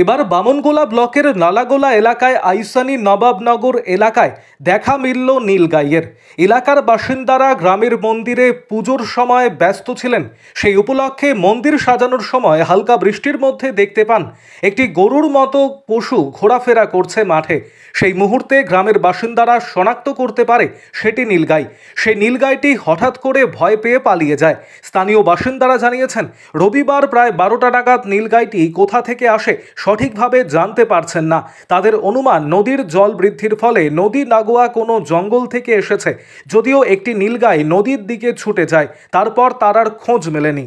এবার বামনগোলা ব্লকের নালাগোলা এলাকায় আইসানি নবাবনগর এলাকায় দেখা মিলল নীলগাইয়ের। এলাকার বাসিন্দারা গ্রামের মন্দিরে পুজোর সময় ব্যস্ত ছিলেন। সেই উপলক্ষে মন্দির সাজানোর সময় হালকা বৃষ্টির মধ্যে দেখতে পান একটি গরুর মতো পশু ঘোরাফেরা করছে মাঠে। সেই মুহূর্তে গ্রামের বাসিন্দারা শনাক্ত করতে পারে সেটি নীলগাই। সেই নীলগাইটি হঠাৎ করে ভয় পেয়ে পালিয়ে যায়। স্থানীয় বাসিন্দারা জানিয়েছেন, রবিবার প্রায় 12টা নাগাদ নীলগাইটি কোথা থেকে আসে সঠিকভাবে জানতে পারছেন না। তাদের অনুমান নদীর জল বৃদ্ধির ফলে নদী লাগোয়া কোনো জঙ্গল থেকে এসেছে। যদিও একটি নীলগাই নদীর দিকে ছুটে যায়, তারপর তার আর খোঁজ মেলেনি।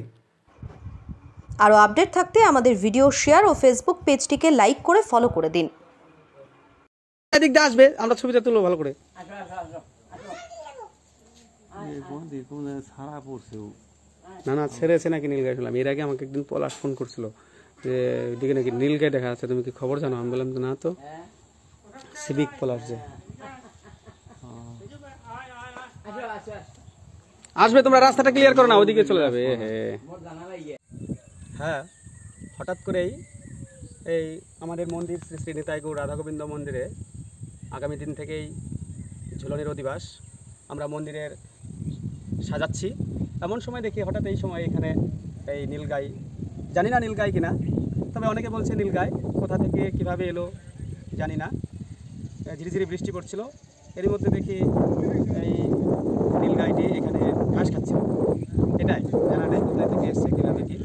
আরও আপডেট থাকতে আমাদের ভিডিও শেয়ার ও ফেসবুক পেজটিকে লাইক করে ফলো করে দিন। এদিক দিয়ে আসবে, আমরা ছবিটা তুলবো ভালো করে। না না ছেড়েছে নাকি নীলগাই শুনলাম। এর আগে আমাকে একদিন পলাশ ফোন করছিল যে এদিকে নাকি নীলগাই দেখা যাচ্ছে, তুমি কি খবর জানো? আমি বললাম না তো, সিভিক পলাশ যে আসবে, তোমরা রাস্তাটা ক্লিয়ার করো না, ওইদিকে চলে যাবে। হ্যাঁ, হঠাৎ করেই এই আমাদের মন্দির শ্রী শ্রী নিতাই গৌর রাধা গোবিন্দ মন্দিরে আগামী দিন থেকেই ঝুলনের অধিবাস। আমরা মন্দিরের সাজাচ্ছি, এমন সময় দেখি হঠাৎ এই সময় এখানে এই নীলগাই, জানি না নীলগাই কিনা, তবে অনেকে বলছে নীলগাই। কোথা থেকে কিভাবে এলো জানি না। ঝিরিঝিরি বৃষ্টি পড়ছিল, এরই মধ্যে দেখি এই নীলগাইটি এখানে ঘাস খাচ্ছিল। এটাই জানা নেই কোথায় থেকে এসছে, কীভাবে কি।